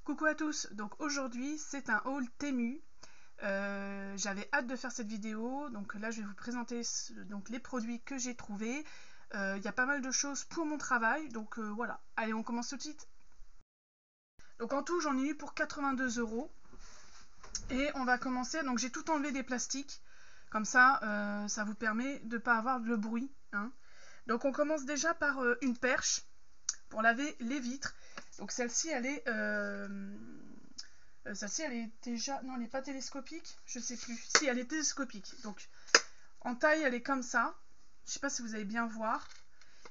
Coucou à tous, donc aujourd'hui c'est un haul Temu. J'avais hâte de faire cette vidéo, donc là je vais vous présenter donc, les produits que j'ai trouvés. Il y a pas mal de choses pour mon travail, donc voilà. Allez, on commence tout de suite. Donc en tout j'en ai eu pour 82 €. Et on va commencer, donc j'ai tout enlevé des plastiques, comme ça ça vous permet de ne pas avoir le bruit, hein. Donc on commence déjà par une perche pour laver les vitres. Donc celle-ci elle est déjà... Non, elle n'est pas télescopique, je sais plus. Si, elle est télescopique. Donc, en taille, elle est comme ça. Je ne sais pas si vous allez bien voir.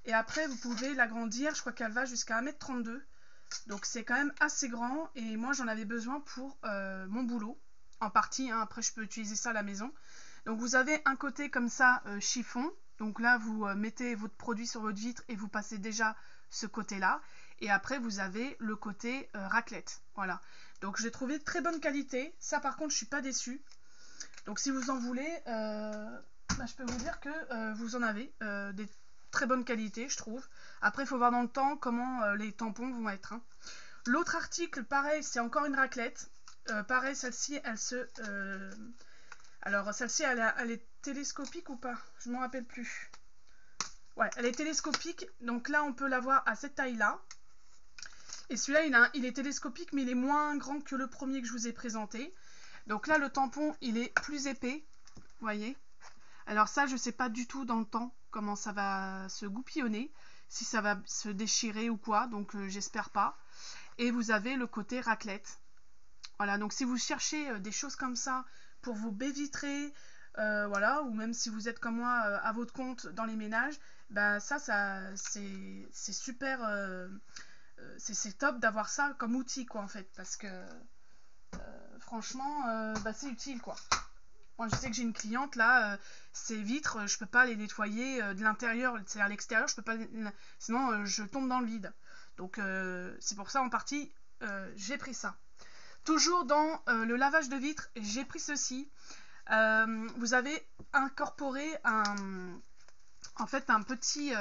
Et après, vous pouvez l'agrandir. Je crois qu'elle va jusqu'à 1,32 m. Donc, c'est quand même assez grand. Et moi, j'en avais besoin pour mon boulot. En partie, hein. Après, je peux utiliser ça à la maison. Donc, vous avez un côté comme ça, chiffon. Donc là, vous mettez votre produit sur votre vitre et vous passez déjà ce côté-là. Et après, vous avez le côté raclette. Voilà. Donc, je l'ai trouvé de très bonne qualité. Ça, par contre, je ne suis pas déçue. Donc, si vous en voulez, je peux vous dire que vous en avez des très bonnes qualités, je trouve. Après, il faut voir dans le temps comment les tampons vont être, hein. L'autre article, pareil, c'est encore une raclette. Pareil, celle-ci, elle se... Alors, celle-ci, elle est télescopique ou pas? Je ne me rappelle plus. Ouais, elle est télescopique. Donc là, on peut l'avoir à cette taille-là. Et celui-là, il est télescopique, mais il est moins grand que le premier que je vous ai présenté. Donc là, le tampon, il est plus épais. Vous voyez? Alors ça, je ne sais pas du tout dans le temps comment ça va se goupillonner. Si ça va se déchirer ou quoi. Donc j'espère pas. Et vous avez le côté raclette. Voilà, donc si vous cherchez des choses comme ça pour vos baies vitrées, voilà, ou même si vous êtes comme moi à votre compte dans les ménages, ben ça c'est super, c'est top d'avoir ça comme outil, quoi, en fait, parce que franchement, c'est utile, quoi. Moi, je sais que j'ai une cliente là, ces vitres, je peux pas les nettoyer de l'intérieur, c'est à l'extérieur, je peux pas, sinon je tombe dans le vide. Donc c'est pour ça en partie j'ai pris ça. Toujours dans le lavage de vitres, j'ai pris ceci. Vous avez incorporé en fait un petit...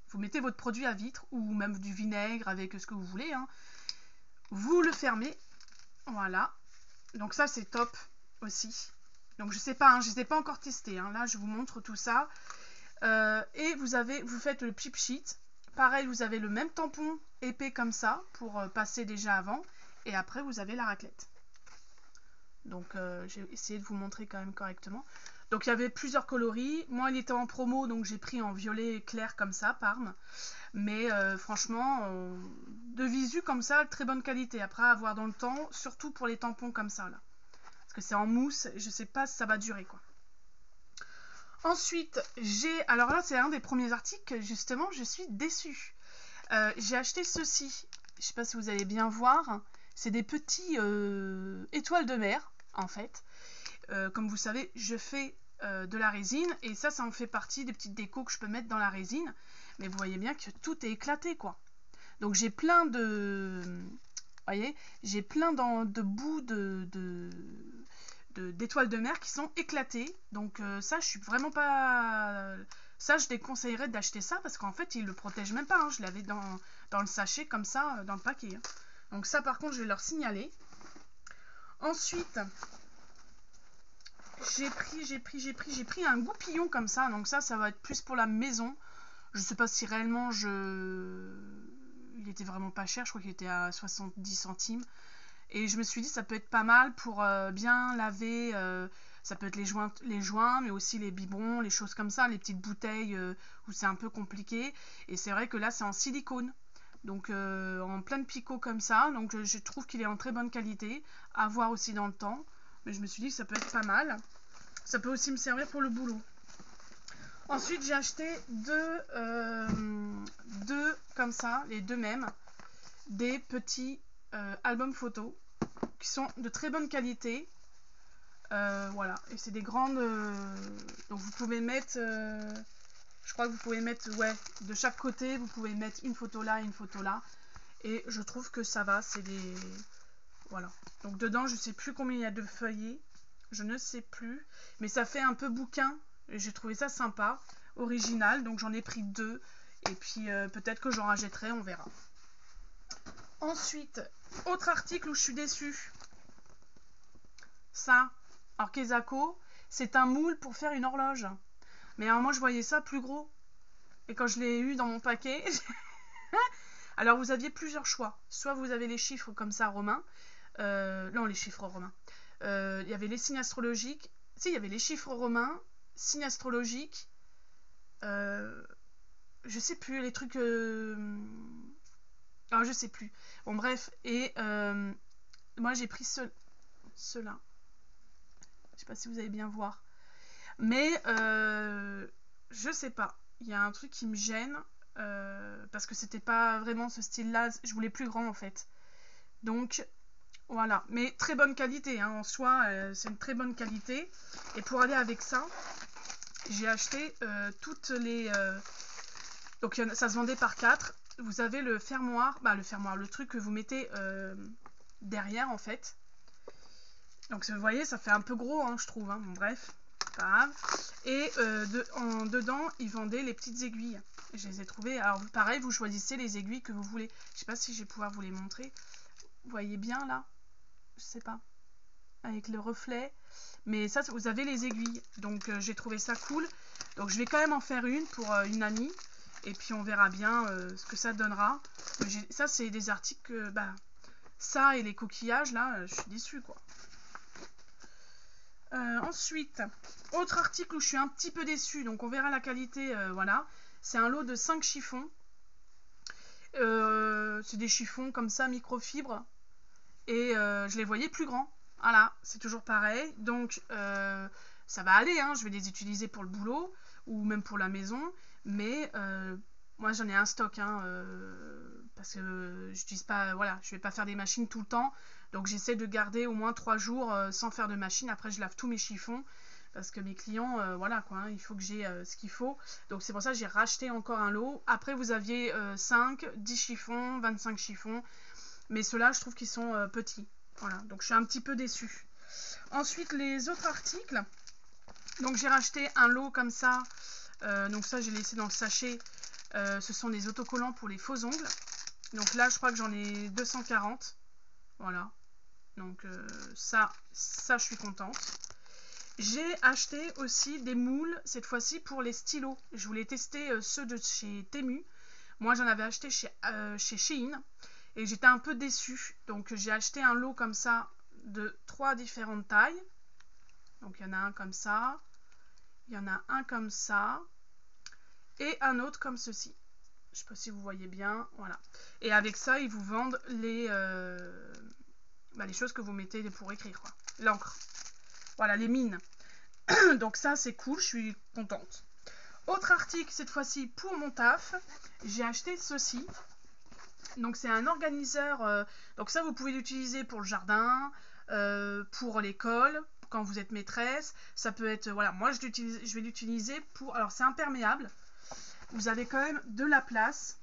vous mettez votre produit à vitre ou même du vinaigre avec ce que vous voulez, hein. Vous le fermez. Voilà. Donc ça, c'est top aussi. Donc je sais pas, hein, je ne les ai pas encore testés, hein. Là, je vous montre tout ça. Et vous faites le pip sheet. Pareil, vous avez le même tampon épais comme ça pour passer déjà avant. Et après, vous avez la raclette. Donc, j'ai essayé de vous montrer quand même correctement. Donc, il y avait plusieurs coloris. Moi, il était en promo, donc j'ai pris en violet clair comme ça, Parme. Mais franchement, de visu comme ça, très bonne qualité. Après, à voir dans le temps, surtout pour les tampons comme ça, là. Parce que c'est en mousse, je sais pas si ça va durer, quoi. Ensuite, alors là, c'est un des premiers articles, justement, je suis déçue. J'ai acheté ceci. Je sais pas si vous allez bien voir. C'est des petits étoiles de mer, en fait. Comme vous savez, je fais de la résine. Et ça en fait partie des petites décos que je peux mettre dans la résine. Mais vous voyez bien que tout est éclaté, quoi. Donc j'ai plein de... Vous voyez, j'ai plein de bouts d'étoiles de mer qui sont éclatées. Donc ça, je suis vraiment pas... Ça, je déconseillerais d'acheter ça parce qu'en fait, ils le protègent même pas, hein. Je l'avais dans le sachet comme ça, dans le paquet, hein. Donc ça, par contre, je vais leur signaler. Ensuite, j'ai pris un goupillon comme ça. Donc ça va être plus pour la maison. Je sais pas si réellement il était vraiment pas cher. Je crois qu'il était à 70 centimes. Et je me suis dit, ça peut être pas mal pour bien laver. Ça peut être les joints, mais aussi les biberons, les choses comme ça, les petites bouteilles où c'est un peu compliqué. Et c'est vrai que là, c'est en silicone. Donc en plein de picots comme ça. Donc je trouve qu'il est en très bonne qualité. À voir aussi dans le temps. Mais je me suis dit que ça peut être pas mal. Ça peut aussi me servir pour le boulot. Ensuite, j'ai acheté deux comme ça, les deux mêmes, des petits albums photos qui sont de très bonne qualité. Voilà, et c'est des grandes... donc vous pouvez mettre... je crois que vous pouvez mettre, ouais, de chaque côté, vous pouvez mettre une photo là et une photo là. Et je trouve que ça va, c'est des... Voilà. Donc dedans, je ne sais plus combien il y a de feuillets. Je ne sais plus. Mais ça fait un peu bouquin. Et j'ai trouvé ça sympa, original. Donc j'en ai pris deux. Et puis peut-être que j'en rachèterai, on verra. Ensuite, autre article où je suis déçue. Ça, alors Kezako, c'est un moule pour faire une horloge. Mais alors moi je voyais ça plus gros. Et quand je l'ai eu dans mon paquet, alors vous aviez plusieurs choix. Soit vous avez les chiffres comme ça romains. Non, les chiffres romains. Il y avait les signes astrologiques. Si, il y avait les chiffres romains, signes astrologiques. Je sais plus, les trucs... Alors je sais plus. Bon bref, et moi j'ai pris ceux-là. Je sais pas si vous allez bien voir. Mais je sais pas. Il y a un truc qui me gêne. Parce que c'était pas vraiment ce style-là. Je voulais plus grand en fait. Donc voilà. Mais très bonne qualité. Hein, en soi, c'est une très bonne qualité. Et pour aller avec ça, j'ai acheté toutes les... donc ça se vendait par 4. Vous avez le fermoir. Bah le fermoir, le truc que vous mettez derrière en fait. Donc vous voyez, ça fait un peu gros, hein, je trouve. Hein. Bon, bref, pas grave. Et dedans, ils vendaient les petites aiguilles. Je les ai trouvées. Alors pareil, vous choisissez les aiguilles que vous voulez. Je sais pas si je vais pouvoir vous les montrer. Vous voyez bien là? Je sais pas. Avec le reflet. Mais ça, vous avez les aiguilles. Donc j'ai trouvé ça cool. Donc je vais quand même en faire une pour une amie. Et puis on verra bien ce que ça donnera. Ça, c'est des articles que... Bah, ça et les coquillages, là, je suis déçue, quoi. Ensuite, autre article où je suis un petit peu déçue, donc on verra la qualité, voilà. C'est un lot de 5 chiffons. C'est des chiffons comme ça, microfibre. Et je les voyais plus grands. Voilà, c'est toujours pareil. Donc, ça va aller, hein, je vais les utiliser pour le boulot ou même pour la maison. Mais moi, j'en ai un stock, hein, parce que j'utilise pas, voilà, je vais pas faire des machines tout le temps. Donc, j'essaie de garder au moins 3 jours sans faire de machine. Après, je lave tous mes chiffons. Parce que mes clients, voilà quoi, hein, il faut que j'ai ce qu'il faut. Donc c'est pour ça que j'ai racheté encore un lot. Après vous aviez 5, 10 chiffons, 25 chiffons. Mais ceux-là, je trouve qu'ils sont petits. Voilà, donc je suis un petit peu déçue. Ensuite, les autres articles. Donc j'ai racheté un lot comme ça. Donc ça, j'ai laissé dans le sachet. Ce sont des autocollants pour les faux ongles. Donc là, je crois que j'en ai 240. Voilà. Donc ça, je suis contente. J'ai acheté aussi des moules, cette fois-ci pour les stylos. Je voulais tester ceux de chez Temu. Moi, j'en avais acheté chez Shein. Et j'étais un peu déçue. Donc, j'ai acheté un lot comme ça de 3 différentes tailles. Donc, il y en a un comme ça. Il y en a un comme ça. Et un autre comme ceci. Je ne sais pas si vous voyez bien. Voilà. Et avec ça, ils vous vendent les choses que vous mettez pour écrire. L'encre. Voilà, les mines. Donc ça, c'est cool. Je suis contente. Autre article, cette fois-ci, pour mon taf. J'ai acheté ceci. Donc c'est un organiseur, donc ça vous pouvez l'utiliser pour le jardin, pour l'école, quand vous êtes maîtresse. Ça peut être, voilà, moi je vais l'utiliser pour, alors c'est imperméable. Vous avez quand même de la place,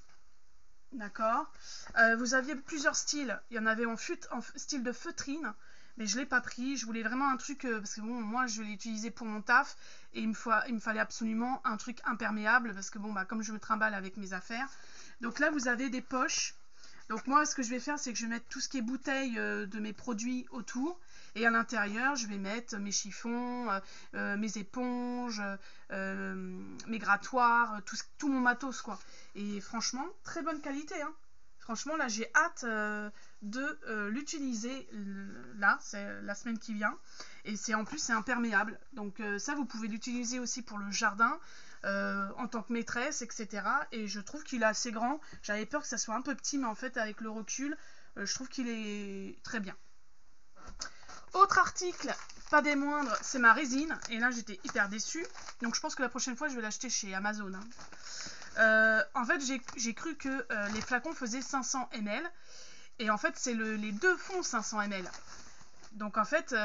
d'accord. Vous aviez plusieurs styles, il y en avait en style de feutrine, mais je ne l'ai pas pris. Je voulais vraiment un truc, parce que bon, moi je l'ai utilisé pour mon taf, et il me fallait absolument un truc imperméable, parce que bon, bah, comme je me trimballe avec mes affaires. Donc là, vous avez des poches. Donc moi, ce que je vais faire, c'est que je vais mettre tout ce qui est bouteille de mes produits autour. Et à l'intérieur, je vais mettre mes chiffons, mes éponges, mes grattoirs, tout mon matos, quoi. Et franchement, très bonne qualité, hein. Franchement, là, j'ai hâte de l'utiliser. Là, c'est la semaine qui vient. Et en plus, c'est imperméable. Donc ça, vous pouvez l'utiliser aussi pour le jardin. En tant que maîtresse, etc. Et je trouve qu'il est assez grand. J'avais peur que ça soit un peu petit, mais en fait, avec le recul, je trouve qu'il est très bien. Autre article, pas des moindres, c'est ma résine. Et là, j'étais hyper déçue. Donc, je pense que la prochaine fois, je vais l'acheter chez Amazon. Hein. En fait, j'ai cru que les flacons faisaient 500 ml. Et en fait, c'est les deux font 500 ml. Donc, en fait,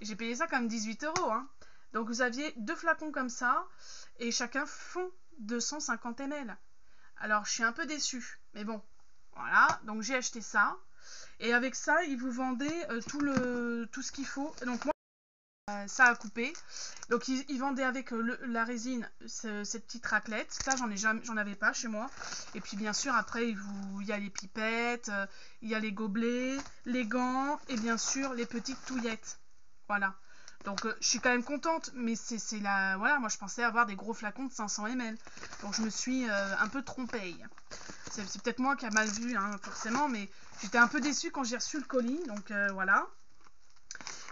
j'ai payé ça comme 18 €. Hein. Donc vous aviez 2 flacons comme ça et chacun font 250 ml. Alors je suis un peu déçue, mais bon, voilà, donc j'ai acheté ça. Et avec ça, ils vous vendaient tout ce qu'il faut. Donc moi, ça à couper. Donc ils vendaient avec la résine cette petite raclette. Ça j'en avais pas chez moi. Et puis bien sûr après il y a les pipettes, il y a les gobelets, les gants et bien sûr les petites touillettes. Voilà. Donc je suis quand même contente, mais c'est la voilà, moi je pensais avoir des gros flacons de 500 ml. Donc je me suis un peu trompée. C'est peut-être moi qui a mal vu hein, forcément, mais j'étais un peu déçue quand j'ai reçu le colis. Donc voilà.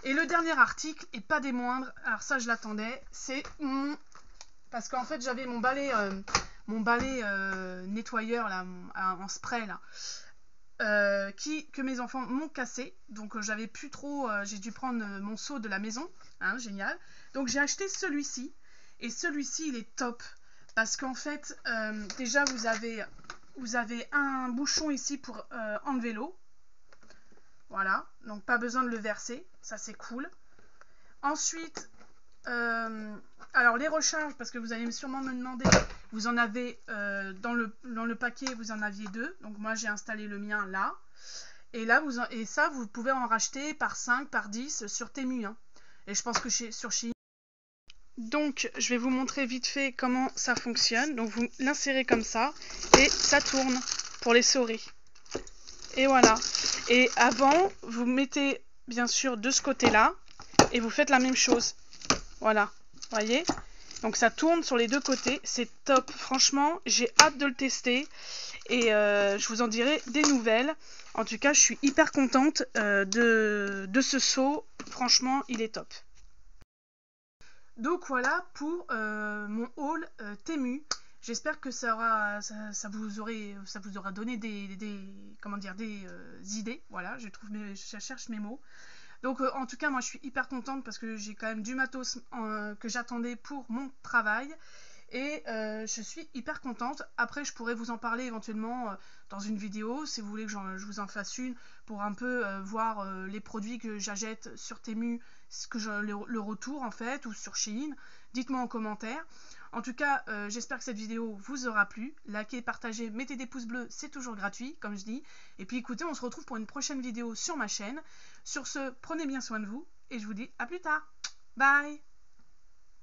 Et le dernier article, et pas des moindres, alors ça je l'attendais, c'est parce qu'en fait j'avais mon balai nettoyeur là, en spray là, que mes enfants m'ont cassé. Donc j'avais plus trop, j'ai dû prendre mon seau de la maison, hein, génial. Donc j'ai acheté celui-ci, et celui-ci il est top, parce qu'en fait, déjà vous avez un bouchon ici pour enlever l'eau. Voilà, donc pas besoin de le verser, ça c'est cool. Ensuite, alors les recharges, parce que vous allez sûrement me demander, vous en avez dans le paquet, vous en aviez 2. Donc moi j'ai installé le mien là. Et là, ça vous pouvez en racheter par 5, par 10 sur Temu. Hein. Et je pense que sur Shein. Donc je vais vous montrer vite fait comment ça fonctionne. Donc vous l'insérez comme ça et ça tourne pour les souris. Et voilà. Et avant, vous mettez bien sûr de ce côté-là et vous faites la même chose. Voilà, voyez. Donc ça tourne sur les deux côtés, c'est top. Franchement, j'ai hâte de le tester et je vous en dirai des nouvelles. En tout cas, je suis hyper contente de ce seau. Franchement, il est top. Donc voilà pour mon haul Temu. J'espère que ça vous aura donné des idées. Voilà, je cherche mes mots. Donc en tout cas, moi je suis hyper contente parce que j'ai quand même du matos que j'attendais pour mon travail. Et je suis hyper contente. Après, je pourrais vous en parler éventuellement dans une vidéo, si vous voulez que je vous en fasse une, pour un peu voir les produits que j'achète sur Temu, le retour en fait, ou sur Shein. Dites-moi en commentaire. En tout cas, j'espère que cette vidéo vous aura plu. Likez, partagez, mettez des pouces bleus, c'est toujours gratuit, comme je dis. Et puis écoutez, on se retrouve pour une prochaine vidéo sur ma chaîne. Sur ce, prenez bien soin de vous, et je vous dis à plus tard. Bye!